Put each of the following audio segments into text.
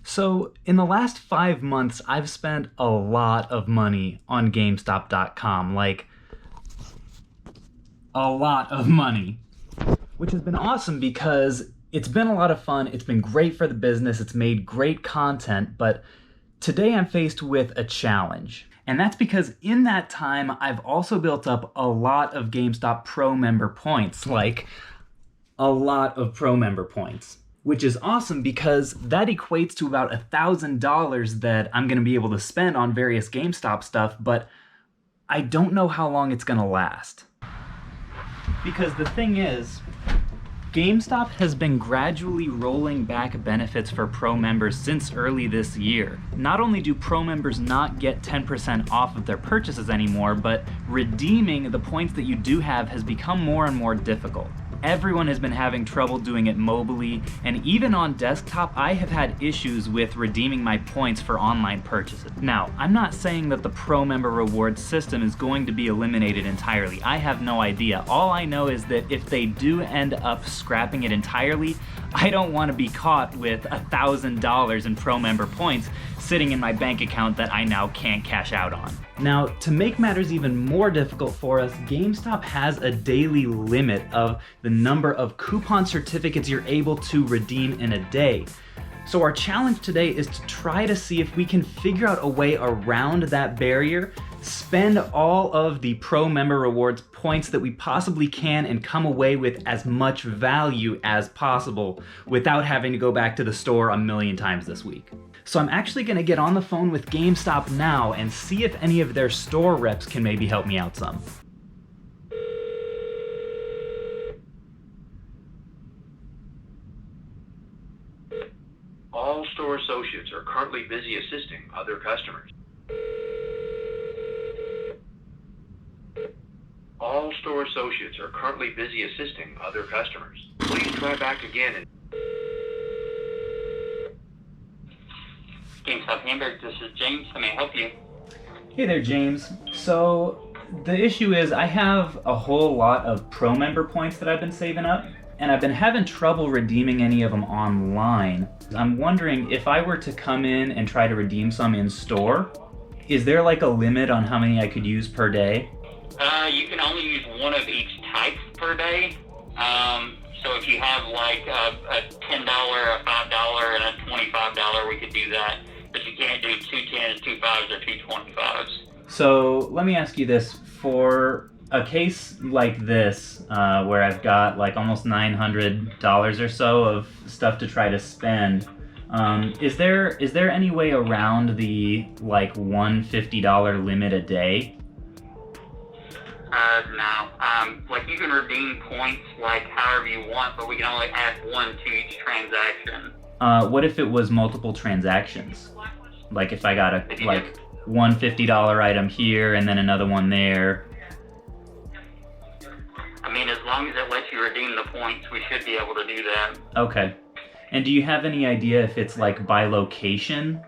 So, in the last 5 months, I've spent a lot of money on GameStop.com. Like, a lot of money. Which has been awesome because it's been a lot of fun. It's been great for the business. It's made great content. But today I'm faced with a challenge. And that's because in that time, I've also built up a lot of GameStop Pro member points. Like, a lot of Pro member points. Which is awesome because that equates to about $1,000 that I'm going to be able to spend on various GameStop stuff, but I don't know how long it's going to last. Because the thing is, GameStop has been gradually rolling back benefits for Pro members since early this year. Not only do Pro members not get 10% off of their purchases anymore, but redeeming the points that you do have has become more and more difficult. Everyone has been having trouble doing it mobily, and even on desktop, I have had issues with redeeming my points for online purchases. Now, I'm not saying that the Pro member rewards system is going to be eliminated entirely. I have no idea. All I know is that if they do end up scrapping it entirely, I don't want to be caught with $1,000 in Pro member points sitting in my bank account that I now can't cash out on. Now, to make matters even more difficult for us, GameStop has a daily limit of the number of coupon certificates you're able to redeem in a day. So our challenge today is to try to see if we can figure out a way around that barrier, spend all of the Pro member rewards points that we possibly can, and come away with as much value as possible without having to go back to the store a million times this week. So I'm actually going to get on the phone with GameStop now and see if any of their store reps can maybe help me out some. All store associates are currently busy assisting other customers. All store associates are currently busy assisting other customers. Please try back again and... GameStop Hamburg, this is James. How may I help you? Hey there, James. So the issue is I have a whole lot of Pro member points that I've been saving up, and I've been having trouble redeeming any of them online. I'm wondering if I were to come in and try to redeem some in store, is there like a limit on how many I could use per day? You can only use one of each type per day. So if you have like a $10, a $5, and a $25, we could do that. But you can't do 2 10s, 2 5s, or 2 25s. So let me ask you this. For a case like this, where I've got like almost $900 or so of stuff to try to spend, is there any way around the like $150 limit a day? No. Like you can redeem points like however you want, but we can only add one to each transaction. What if it was multiple transactions? Like if I got one $50 item here and then another one there. I mean, as long as it lets you redeem the points, we should be able to do that. Okay. And do you have any idea if it's like by location?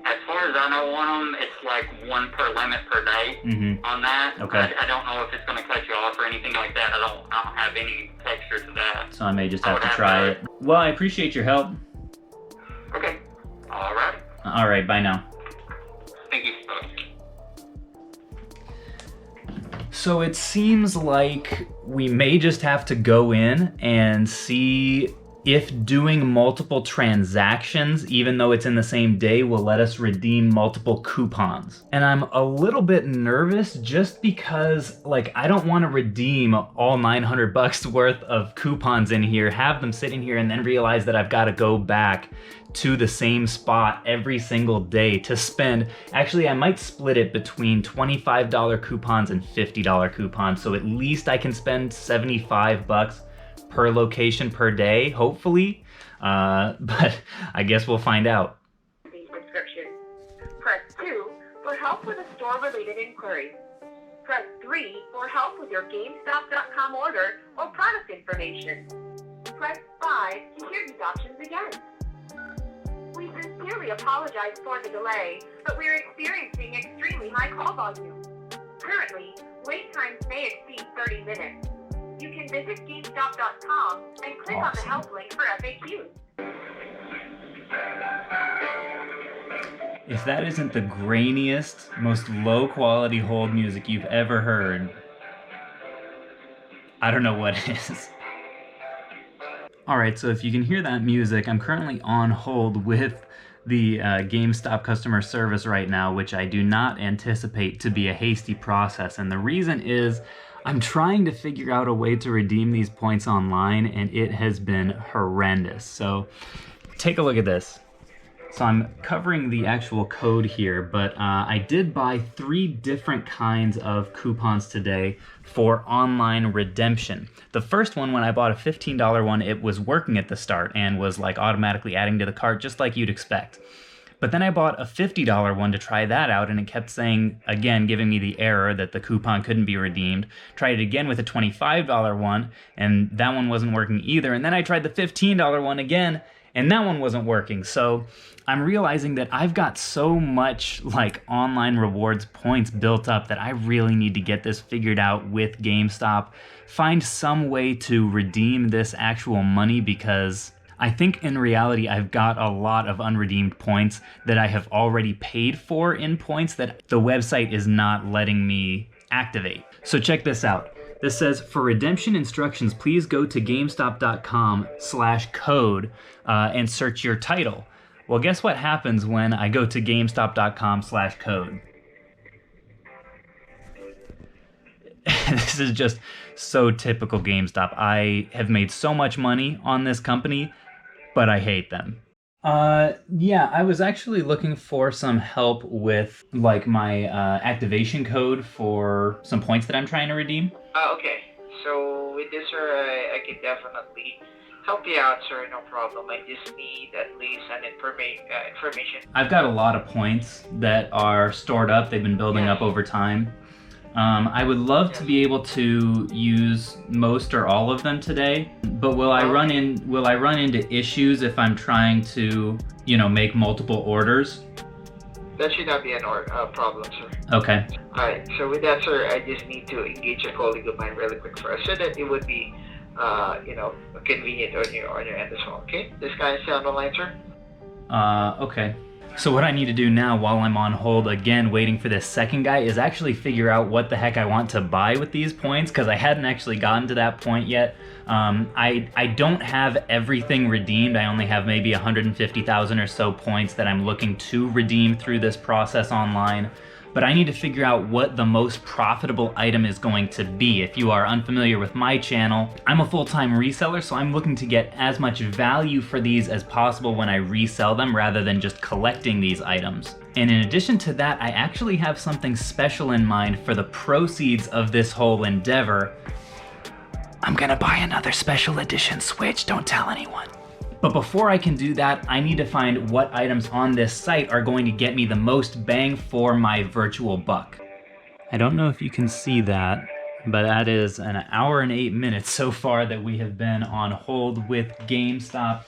As far as I know on them, it's like one per limit per day on that. Okay. I don't know if it's going to cut you off or anything like that. I don't have any texture to that. So I may just have to try it. Well, I appreciate your help. Okay. All right. All right, bye now. Thank you. So it seems like we may just have to go in and see if doing multiple transactions, even though it's in the same day, will let us redeem multiple coupons. And I'm a little bit nervous just because like I don't want to redeem all $900 worth of coupons in here, have them sitting here, and then realize that I've got to go back to the same spot every single day to spend. Actually, I might split it between $25 coupons and $50 coupons, so at least I can spend $75 per location per day, hopefully. But I guess we'll find out. Subscription. Press 2 for help with a store-related inquiry. Press 3 for help with your GameStop.com order or product information. Press 5 to hear these options again. We sincerely apologize for the delay, but we are experiencing extremely high call volume. Currently, wait times may exceed 30 minutes. You can visit GameStop.com and click on the help link for FAQs. If that isn't the grainiest, most low quality hold music you've ever heard, I don't know what is. Alright, so if you can hear that music, I'm currently on hold with the GameStop customer service right now, which I do not anticipate to be a hasty process. And the reason is I'm trying to figure out a way to redeem these points online, and it has been horrendous. So take a look at this. So I'm covering the actual code here, but I did buy 3 different kinds of coupons today for online redemption. The first one, when I bought a $15 one, it was working at the start and was like automatically adding to the cart just like you'd expect. But then I bought a $50 one to try that out, and it kept saying, again, giving me the error that the coupon couldn't be redeemed. Tried it again with a $25 one, and that one wasn't working either. And then I tried the $15 one again, and that one wasn't working. So I'm realizing that I've got so much like online rewards points built up that I really need to get this figured out with GameStop. Find some way to redeem this actual money, because I think in reality I've got a lot of unredeemed points that I have already paid for in points that the website is not letting me activate. So check this out. This says, for redemption instructions, please go to GameStop.com/code and search your title. Well, guess what happens when I go to GameStop.com/code? This is just so typical GameStop. I have made so much money on this company, but I hate them. Yeah, I was actually looking for some help with like my activation code for some points that I'm trying to redeem. Okay. So with this, sir, I can definitely help you out, sir. No problem. I just need at least an information. I've got a lot of points that are stored up. They've been building up over time. I would love to be able to use most or all of them today, but will I run into issues if I'm trying to, make multiple orders? That should not be a problem, sir. Okay. Alright, so with that, sir, I just need to engage a colleague of mine really quick first so that it would be, convenient on your end as well, okay? This guy is on the line, sir? Okay. So what I need to do now while I'm on hold again waiting for this second guy is actually figure out what the heck I want to buy with these points, because I hadn't actually gotten to that point yet. I don't have everything redeemed. I only have maybe 150,000 or so points that I'm looking to redeem through this process online. But I need to figure out what the most profitable item is going to be. If you are unfamiliar with my channel, I'm a full-time reseller, so I'm looking to get as much value for these as possible when I resell them rather than just collecting these items. And in addition to that, I actually have something special in mind for the proceeds of this whole endeavor. I'm gonna buy another special edition Switch, don't tell anyone. But before I can do that, I need to find what items on this site are going to get me the most bang for my virtual buck. I don't know if you can see that, but that is an hour and 8 minutes so far that we have been on hold with GameStop.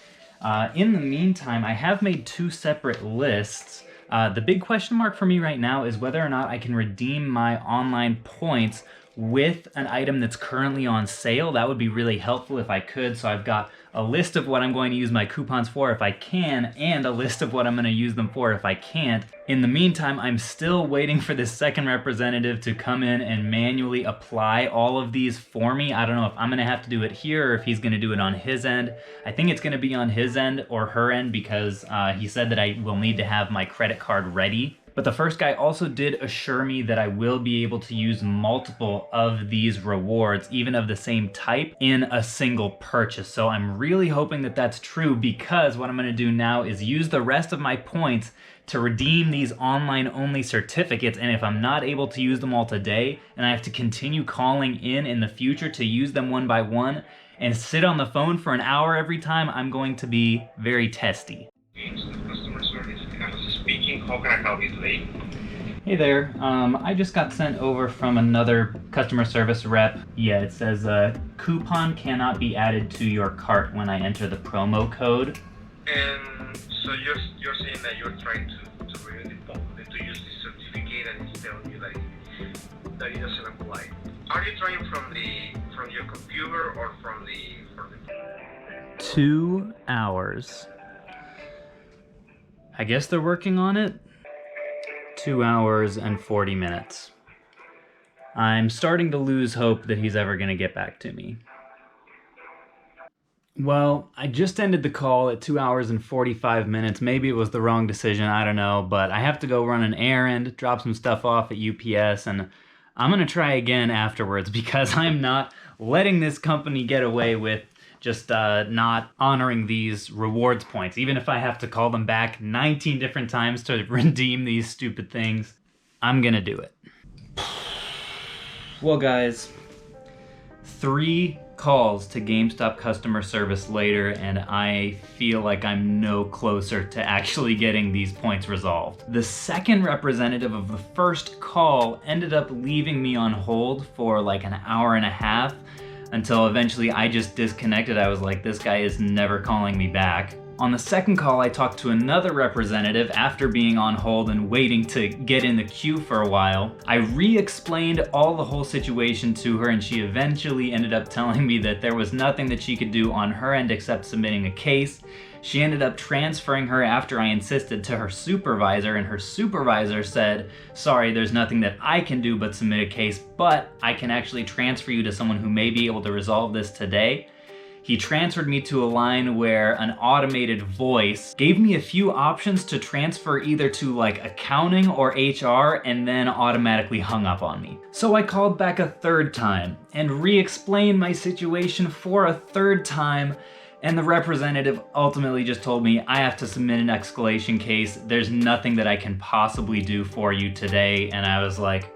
In the meantime, I have made 2 separate lists. The big question mark for me right now is whether or not I can redeem my online points with an item that's currently on sale. That would be really helpful if I could. So I've got a list of what I'm going to use my coupons for if I can, and a list of what I'm going to use them for if I can't. In the meantime, I'm still waiting for this second representative to come in and manually apply all of these for me. I don't know if I'm going to have to do it here or if he's going to do it on his end. I think it's going to be on his end or her end, because he said that I will need to have my credit card ready. But the first guy also did assure me that I will be able to use multiple of these rewards, even of the same type, in a single purchase. So I'm really hoping that that's true, because what I'm going to do now is use the rest of my points to redeem these online-only certificates. And if I'm not able to use them all today, and I have to continue calling in the future to use them one by one, and sit on the phone for an hour every time, I'm going to be very testy. Customer service, speaking. How can I help you today? Hey there, I just got sent over from another customer service rep. Yeah, it says coupon cannot be added to your cart when I enter the promo code. And so you're saying that you're trying to use this certificate, and it's telling you that it doesn't apply. Are you trying from your computer or from the 2 hours. I guess they're working on it. 2 hours and 40 minutes. I'm starting to lose hope that he's ever going to get back to me. Well, I just ended the call at 2 hours and 45 minutes. Maybe it was the wrong decision, I don't know, but I have to go run an errand, drop some stuff off at UPS, and I'm going to try again afterwards because I'm not letting this company get away with just not honoring these rewards points, even if I have to call them back 19 different times to redeem these stupid things. I'm gonna do it. Well, guys, 3 calls to GameStop customer service later, and I feel like I'm no closer to actually getting these points resolved. The second representative of the first call ended up leaving me on hold for like an hour and a half, until eventually I just disconnected. I was like, this guy is never calling me back. On the second call, I talked to another representative after being on hold and waiting to get in the queue for a while. I re-explained all the whole situation to her, and she eventually ended up telling me that there was nothing that she could do on her end except submitting a case. She ended up transferring her after I insisted to her supervisor, and her supervisor said, sorry, there's nothing that I can do but submit a case, but I can actually transfer you to someone who may be able to resolve this today. He transferred me to a line where an automated voice gave me a few options to transfer either to like accounting or HR, and then automatically hung up on me. So I called back a third time and re-explained my situation for a third time, and the representative ultimately just told me I have to submit an escalation case. There's nothing that I can possibly do for you today. And I was like,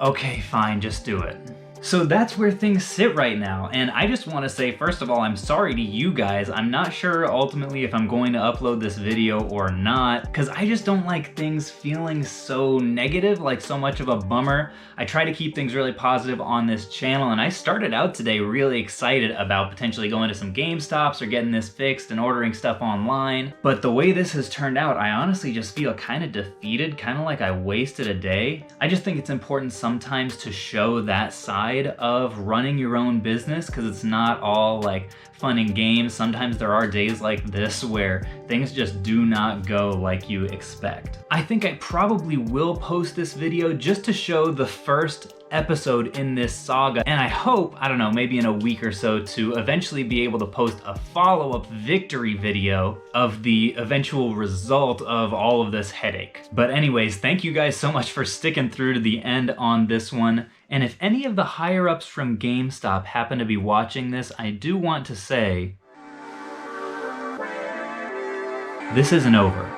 okay, fine, just do it. So that's where things sit right now, and I just want to say, first of all, I'm sorry to you guys. I'm not sure ultimately if I'm going to upload this video or not, because I just don't like things feeling so negative, like so much of a bummer. I try to keep things really positive on this channel, and I started out today really excited about potentially going to some GameStops or getting this fixed and ordering stuff online. But the way this has turned out, I honestly just feel kind of defeated, kind of like I wasted a day. I just think it's important sometimes to show that side of running your own business, because it's not all like fun and games. Sometimes there are days like this where things just do not go like you expect. I think I probably will post this video just to show the first episode in this saga, and I hope, I don't know, maybe in a week or so to eventually be able to post a follow-up victory video of the eventual result of all of this headache. But anyways, thank you guys so much for sticking through to the end on this one. And if any of the higher-ups from GameStop happen to be watching this, I do want to say, this isn't over.